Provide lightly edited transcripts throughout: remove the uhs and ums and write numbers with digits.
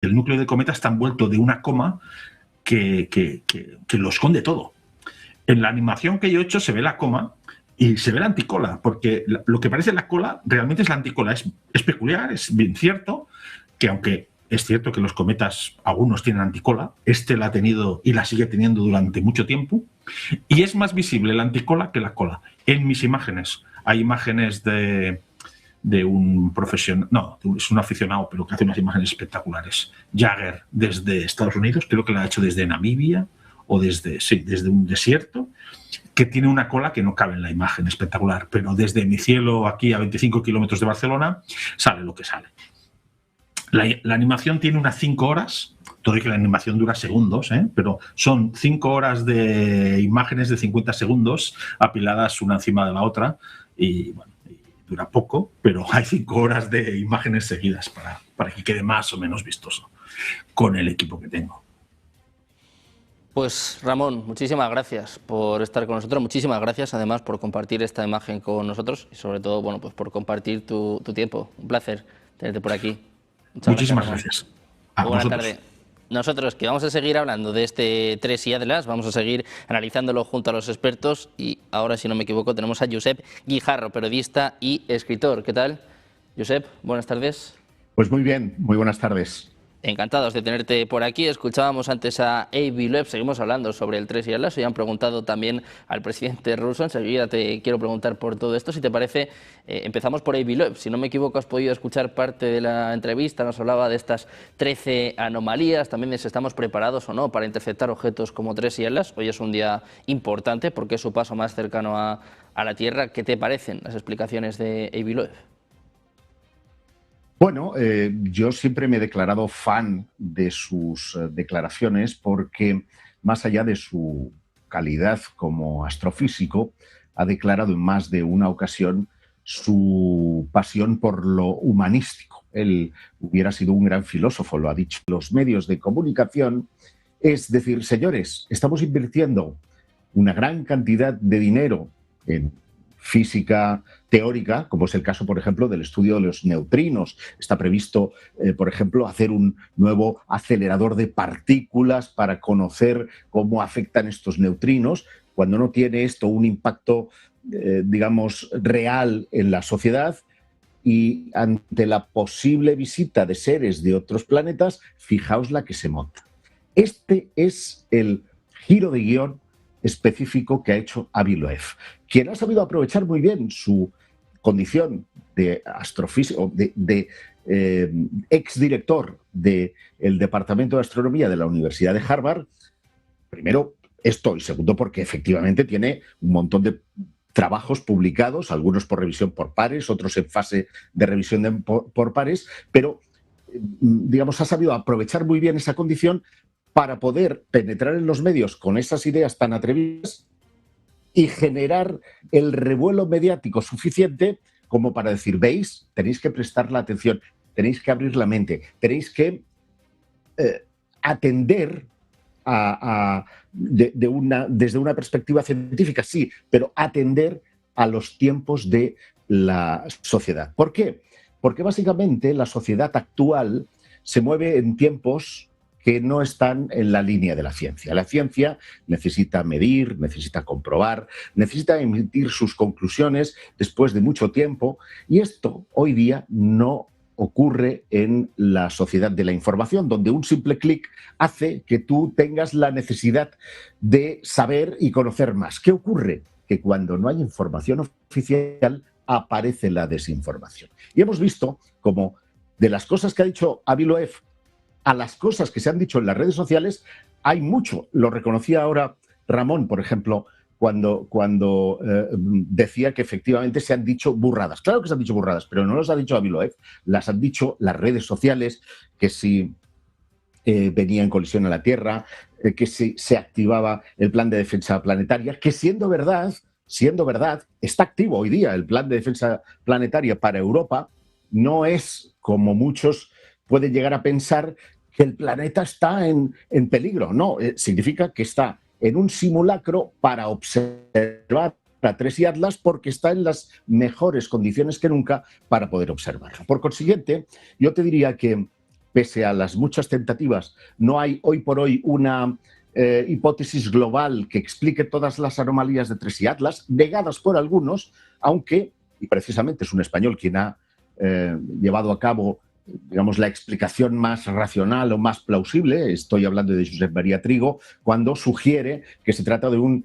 el núcleo del cometa está envuelto de una coma que lo esconde todo. En la animación que yo he hecho se ve la coma y se ve la anticola, porque lo que parece la cola realmente es la anticola. Es peculiar, es bien cierto, que aunque es cierto que los cometas, algunos tienen anticola, este la ha tenido y la sigue teniendo durante mucho tiempo, y es más visible la anticola que la cola. En mis imágenes hay imágenes de un profesional, no, es un aficionado, pero que hace unas imágenes espectaculares. Jagger, desde Estados Unidos, creo que la ha hecho desde Namibia o desde un desierto, que tiene una cola que no cabe en la imagen, espectacular, pero desde mi cielo, aquí a 25 kilómetros de Barcelona, sale lo que sale. La animación tiene unas 5 horas, todo y que la animación dura segundos, pero son 5 horas de imágenes de 50 segundos apiladas una encima de la otra y, bueno, dura poco, pero hay 5 horas de imágenes seguidas para que quede más o menos vistoso con el equipo que tengo. Pues Ramón, muchísimas gracias por estar con nosotros, muchísimas gracias además por compartir esta imagen con nosotros y sobre todo, bueno, pues por compartir tu tiempo. Un placer tenerte por aquí. Muchísimas gracias. Buenas tardes. Nosotros que vamos a seguir hablando de este 3i Atlas, vamos a seguir analizándolo junto a los expertos y ahora, si no me equivoco, tenemos a Josep Guijarro, periodista y escritor. ¿Qué tal? Josep, buenas tardes. Pues muy bien, muy buenas tardes. Encantados de tenerte por aquí. Escuchábamos antes a Avi Loeb, seguimos hablando sobre el 3i Atlas. Hoy han preguntado también al presidente ruso. Enseguida te quiero preguntar por todo esto. Si te parece, empezamos por Avi Loeb. Si no me equivoco, has podido escuchar parte de la entrevista. Nos hablaba de estas 13 anomalías, también de si estamos preparados o no para interceptar objetos como 3i Atlas. Hoy es un día importante porque es su paso más cercano a la Tierra. ¿Qué te parecen las explicaciones de Avi Loeb? Bueno, yo siempre me he declarado fan de sus declaraciones porque, más allá de su calidad como astrofísico, ha declarado en más de una ocasión su pasión por lo humanístico. Él hubiera sido un gran filósofo, lo ha dicho. Los medios de comunicación, es decir, señores, estamos invirtiendo una gran cantidad de dinero en física teórica, como es el caso, por ejemplo, del estudio de los neutrinos. Está previsto, por ejemplo, hacer un nuevo acelerador de partículas para conocer cómo afectan estos neutrinos. Cuando no tiene esto un impacto, digamos, real en la sociedad, y ante la posible visita de seres de otros planetas, fijaos la que se monta. Este es el giro de guión específico que ha hecho Avi Loeb, quien ha sabido aprovechar muy bien su condición de astrofísico, de exdirector del Departamento de Astronomía de la Universidad de Harvard. Primero, esto, y segundo, porque efectivamente tiene un montón de trabajos publicados, algunos por revisión por pares, otros en fase de revisión por pares, pero, digamos, ha sabido aprovechar muy bien esa condición para poder penetrar en los medios con esas ideas tan atrevidas y generar el revuelo mediático suficiente como para decir, veis, tenéis que prestar la atención, tenéis que abrir la mente, tenéis que atender desde una perspectiva científica, sí, pero atender a los tiempos de la sociedad. ¿Por qué? Porque básicamente la sociedad actual se mueve en tiempos que no están en la línea de la ciencia. La ciencia necesita medir, necesita comprobar, necesita emitir sus conclusiones después de mucho tiempo, y esto hoy día no ocurre en la sociedad de la información, donde un simple clic hace que tú tengas la necesidad de saber y conocer más. ¿Qué ocurre? Que cuando no hay información oficial aparece la desinformación. Y hemos visto cómo de las cosas que ha dicho Avi Loeb a las cosas que se han dicho en las redes sociales hay mucho. Lo reconocía ahora Ramón, por ejemplo, cuando decía que efectivamente se han dicho burradas. Claro que se han dicho burradas, pero no las ha dicho Avi Loeb, las han dicho las redes sociales, que si venía en colisión a la Tierra, que si se activaba el plan de defensa planetaria, que siendo verdad, está activo hoy día el plan de defensa planetaria para Europa. No es, como muchos pueden llegar a pensar, que el planeta está en peligro. No, significa que está en un simulacro para observar a 3i Atlas, porque está en las mejores condiciones que nunca para poder observarlo. Por consiguiente, yo te diría que pese a las muchas tentativas, no hay hoy por hoy una hipótesis global que explique todas las anomalías de TRES y Atlas, negadas por algunos, aunque, y precisamente es un español quien ha llevado a cabo, digamos, la explicación más racional o más plausible, estoy hablando de Josep María Trigo, cuando sugiere que se trata de un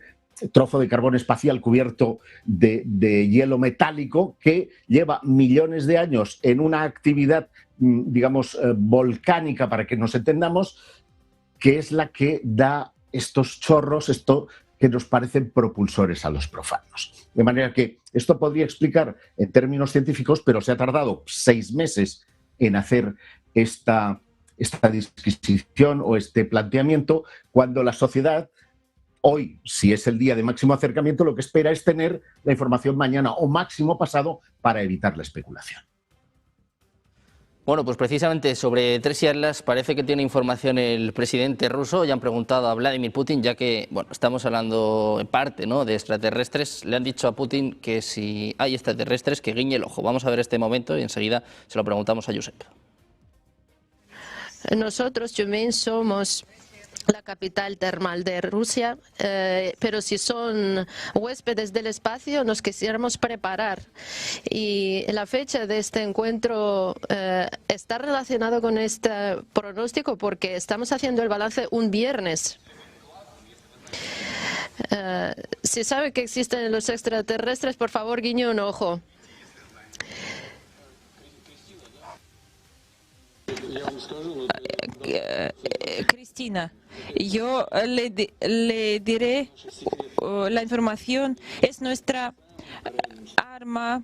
trozo de carbón espacial cubierto de hielo metálico que lleva millones de años en una actividad, digamos, volcánica, para que nos entendamos, que es la que da estos chorros, esto que nos parecen propulsores a los profanos. De manera que esto podría explicar en términos científicos, pero se ha tardado 6 meses en hacer esta disquisición o este planteamiento, cuando la sociedad hoy, si es el día de máximo acercamiento, lo que espera es tener la información mañana o máximo pasado para evitar la especulación. Bueno, pues precisamente sobre TRES y Atlas parece que tiene información el presidente ruso. Ya han preguntado a Vladimir Putin, ya que bueno, estamos hablando en parte, ¿no?, de extraterrestres. Le han dicho a Putin que si hay extraterrestres, que guiñe el ojo. Vamos a ver este momento y enseguida se lo preguntamos a Josep. Nosotros, Yumen, somos la capital termal de Rusia, pero si son huéspedes del espacio nos quisiéramos preparar. Y la fecha de este encuentro está relacionado con este pronóstico porque estamos haciendo el balance un viernes. Si sabe que existen los extraterrestres, por favor, guiñe un ojo. Cristina, yo le diré, la información es nuestra arma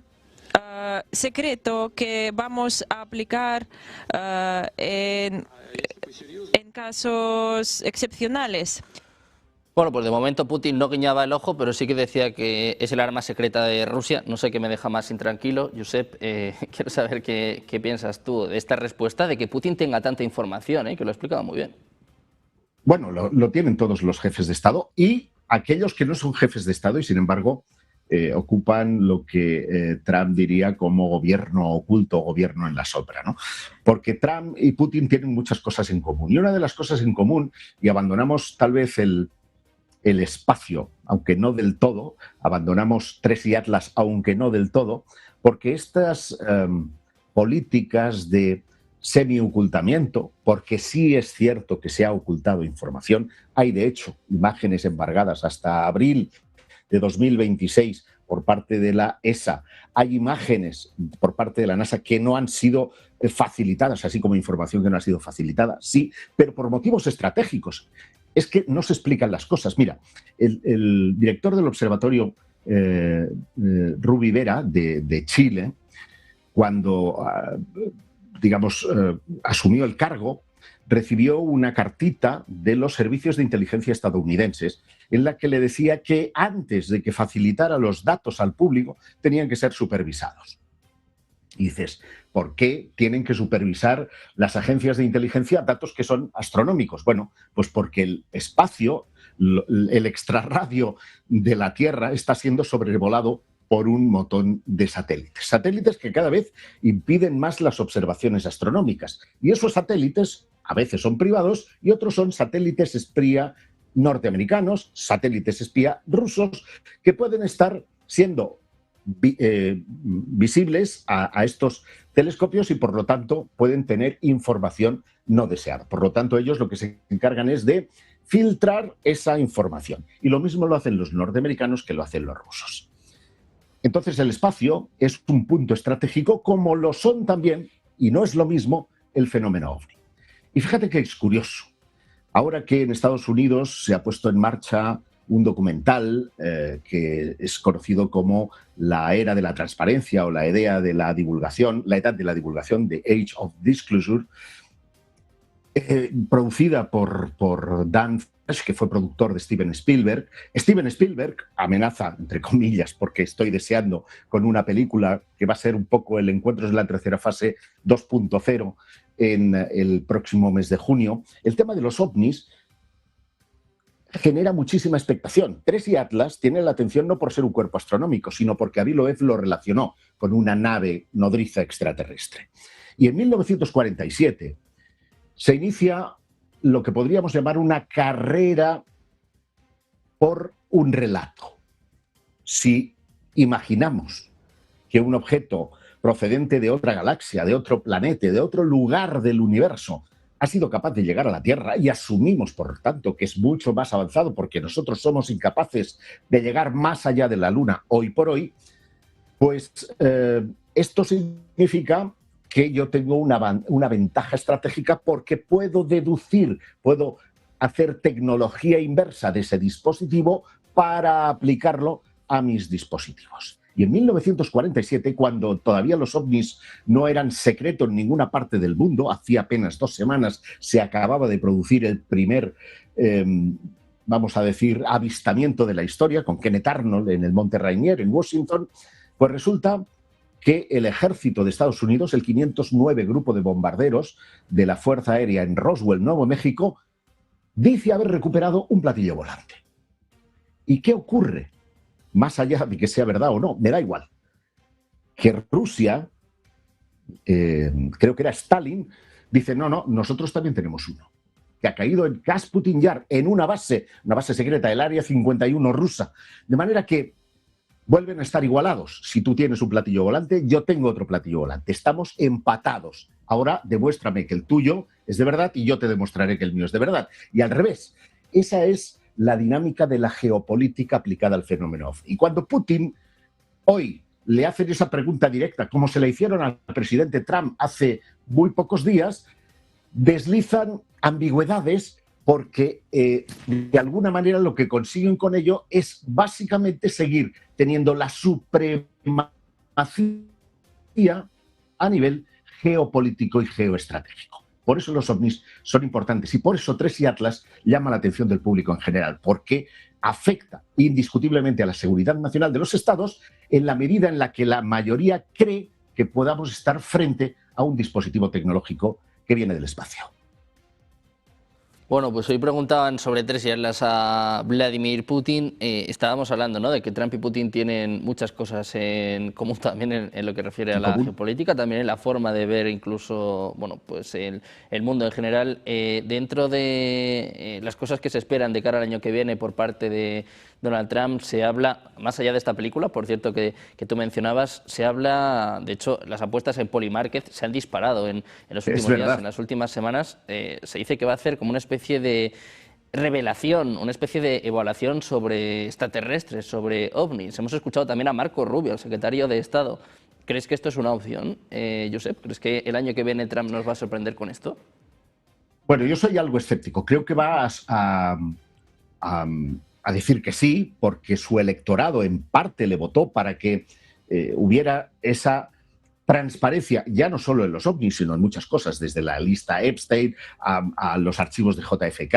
secreto que vamos a aplicar en casos excepcionales. Bueno, pues de momento Putin no guiñaba el ojo, pero sí que decía que es el arma secreta de Rusia. No sé qué me deja más intranquilo. Josep, quiero saber qué piensas tú de esta respuesta, de que Putin tenga tanta información, que lo ha explicado muy bien. Bueno, lo tienen todos los jefes de Estado y aquellos que no son jefes de Estado y, sin embargo, ocupan lo que Trump diría como gobierno oculto, gobierno en la sombra, ¿no? Porque Trump y Putin tienen muchas cosas en común. Y una de las cosas en común, y abandonamos tal vez el espacio, aunque no del todo, abandonamos TRES y Atlas, aunque no del todo, porque estas políticas de semi-ocultamiento, porque sí es cierto que se ha ocultado información, hay de hecho imágenes embargadas hasta abril de 2026 por parte de la ESA, hay imágenes por parte de la NASA que no han sido facilitadas, así como información que no ha sido facilitada, sí, pero por motivos estratégicos. Es que no se explican las cosas. Mira, el director del observatorio Rubí Vera de Chile, cuando, digamos, asumió el cargo, recibió una cartita de los servicios de inteligencia estadounidenses en la que le decía que antes de que facilitara los datos al público tenían que ser supervisados. Y dices, ¿por qué tienen que supervisar las agencias de inteligencia datos que son astronómicos? Bueno, pues porque el espacio, el extrarradio de la Tierra está siendo sobrevolado por un montón de satélites. Satélites que cada vez impiden más las observaciones astronómicas. Y esos satélites a veces son privados y otros son satélites espía norteamericanos, satélites espía rusos, que pueden estar siendo visibles a estos telescopios y por lo tanto pueden tener información no deseada. Por lo tanto, ellos lo que se encargan es de filtrar esa información. Y lo mismo lo hacen los norteamericanos que lo hacen los rusos. Entonces el espacio es un punto estratégico como lo son también, y no es lo mismo, el fenómeno OVNI. Y fíjate que es curioso. Ahora que en Estados Unidos se ha puesto en marcha un documental que es conocido como la era de la transparencia o la idea de la divulgación, la edad de la divulgación, de Age of Disclosure, producida por Dan Fresh, que fue productor de Steven Spielberg. Steven Spielberg amenaza, entre comillas, porque estoy deseando con una película que va a ser un poco el Encuentros de la Tercera Fase 2.0 en el próximo mes de junio. El tema de los ovnis genera muchísima expectación. TRES y Atlas tienen la atención no por ser un cuerpo astronómico, sino porque Avi Loeb lo relacionó con una nave nodriza extraterrestre. Y en 1947, se inicia lo que podríamos llamar una carrera por un relato. Si imaginamos que un objeto procedente de otra galaxia, de otro planeta, de otro lugar del universo, ha sido capaz de llegar a la Tierra y asumimos, por tanto, que es mucho más avanzado porque nosotros somos incapaces de llegar más allá de la Luna hoy por hoy, pues esto significa que yo tengo una ventaja estratégica porque puedo deducir, puedo hacer tecnología inversa de ese dispositivo para aplicarlo a mis dispositivos. Y en 1947, cuando todavía los ovnis no eran secreto en ninguna parte del mundo, hacía apenas 2 semanas se acababa de producir el primer, vamos a decir, avistamiento de la historia con Kenneth Arnold en el Monte Rainier, en Washington, pues resulta que el ejército de Estados Unidos, el 509 Grupo de Bombarderos de la Fuerza Aérea en Roswell, Nuevo México, dice haber recuperado un platillo volante. ¿Y qué ocurre? Más allá de que sea verdad o no, me da igual. Que Rusia, creo que era Stalin, dice, no, nosotros también tenemos uno. Que ha caído en Kasputin Yar, en una base secreta, el Área 51 rusa. De manera que vuelven a estar igualados. Si tú tienes un platillo volante, yo tengo otro platillo volante. Estamos empatados. Ahora demuéstrame que el tuyo es de verdad y yo te demostraré que el mío es de verdad. Y al revés. Esa es la dinámica de la geopolítica aplicada al fenómeno OVNI. Y cuando Putin hoy le hacen esa pregunta directa, como se la hicieron al presidente Trump hace muy pocos días, deslizan ambigüedades porque de alguna manera lo que consiguen con ello es básicamente seguir teniendo la supremacía a nivel geopolítico y geoestratégico. Por eso los ovnis son importantes y por eso TRES y Atlas llama la atención del público en general, porque afecta indiscutiblemente a la seguridad nacional de los estados en la medida en la que la mayoría cree que podamos estar frente a un dispositivo tecnológico que viene del espacio. Bueno, pues hoy preguntaban sobre TRES y Atlas a Vladimir Putin. Estábamos hablando, ¿no?, de que Trump y Putin tienen muchas cosas en común también en lo que refiere a la geopolítica, también en la forma de ver incluso, bueno, pues el mundo en general. Dentro de las cosas que se esperan de cara al año que viene por parte de Donald Trump, se habla, más allá de esta película, por cierto, que tú mencionabas, se habla, de hecho, las apuestas en Polymarket se han disparado en los últimos días, en las últimas semanas. Se dice que va a hacer como una especie de revelación, una especie de evaluación sobre extraterrestres, sobre ovnis. Hemos escuchado también a Marco Rubio, el secretario de Estado. ¿Crees que esto es una opción, Josep? ¿Crees que el año que viene Trump nos va a sorprender con esto? Bueno, yo soy algo escéptico. Creo que va a decir que sí, porque su electorado en parte le votó para que hubiera esa transparencia, ya no solo en los ovnis, sino en muchas cosas, desde la lista Epstein a los archivos de JFK,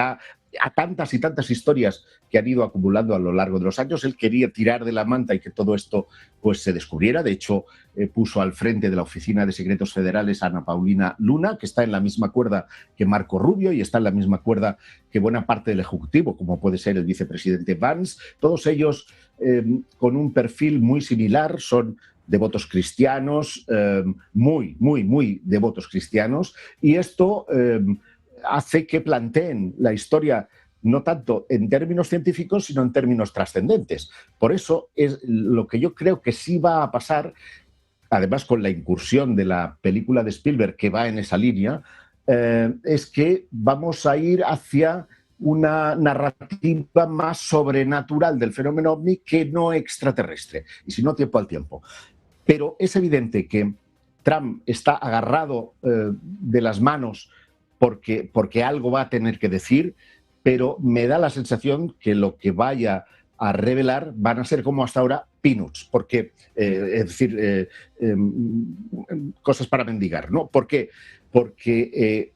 a tantas y tantas historias que han ido acumulando a lo largo de los años. Él quería tirar de la manta y que todo esto pues se descubriera. De hecho, puso al frente de la Oficina de Secretos Federales a Ana Paulina Luna, que está en la misma cuerda que Marco Rubio y está en la misma cuerda que buena parte del Ejecutivo, como puede ser el vicepresidente Vance. Todos ellos con un perfil muy similar, son devotos cristianos, muy devotos cristianos, y esto hace que planteen la historia no tanto en términos científicos, sino en términos trascendentes. Por eso es lo que yo creo que sí va a pasar, además con la incursión de la película de Spielberg que va en esa línea, es que vamos a ir hacia una narrativa más sobrenatural del fenómeno ovni que no extraterrestre, y si no, tiempo al tiempo. Pero es evidente que Trump está agarrado de las manos porque algo va a tener que decir, pero me da la sensación que lo que vaya a revelar van a ser como hasta ahora peanuts, porque, es decir, cosas para mendigar, ¿no? ¿Por qué? Porque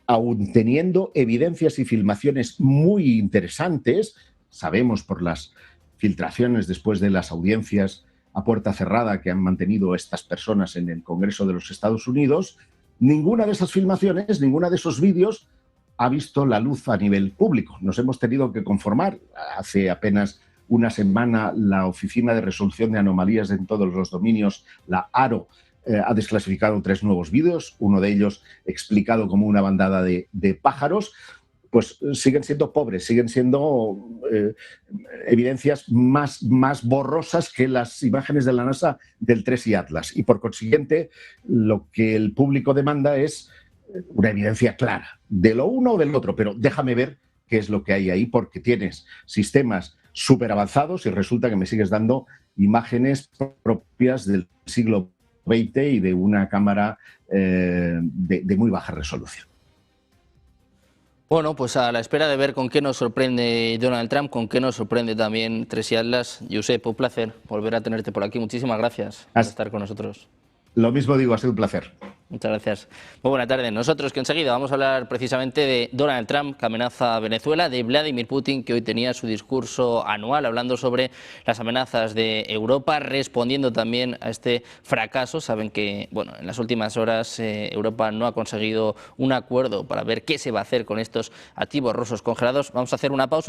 aun teniendo evidencias y filmaciones muy interesantes, sabemos por las filtraciones después de las audiencias a puerta cerrada que han mantenido estas personas en el Congreso de los Estados Unidos, ninguna de esas filmaciones, ninguno de esos vídeos ha visto la luz a nivel público. Nos hemos tenido que conformar. Hace apenas una semana la Oficina de Resolución de Anomalías en todos los dominios, la ARO, ha desclasificado 3 nuevos vídeos, uno de ellos explicado como una bandada de pájaros. Pues siguen siendo pobres, siguen siendo evidencias más borrosas que las imágenes de la NASA del 3 y Atlas. Y por consiguiente, lo que el público demanda es una evidencia clara de lo uno o del otro, pero déjame ver qué es lo que hay ahí, porque tienes sistemas súper avanzados y resulta que me sigues dando imágenes propias del siglo XX y de una cámara de muy baja resolución. Bueno, pues a la espera de ver con qué nos sorprende Donald Trump, con qué nos sorprende también 3 y Atlas. Josep, un placer volver a tenerte por aquí. Muchísimas gracias por estar con nosotros. Lo mismo digo, ha sido un placer. Muchas gracias. Muy buena tarde. Nosotros que enseguida vamos a hablar precisamente de Donald Trump, que amenaza a Venezuela, de Vladimir Putin, que hoy tenía su discurso anual hablando sobre las amenazas de Europa, respondiendo también a este fracaso. Saben que, bueno, en las últimas horas Europa no ha conseguido un acuerdo para ver qué se va a hacer con estos activos rusos congelados. Vamos a hacer una pausa.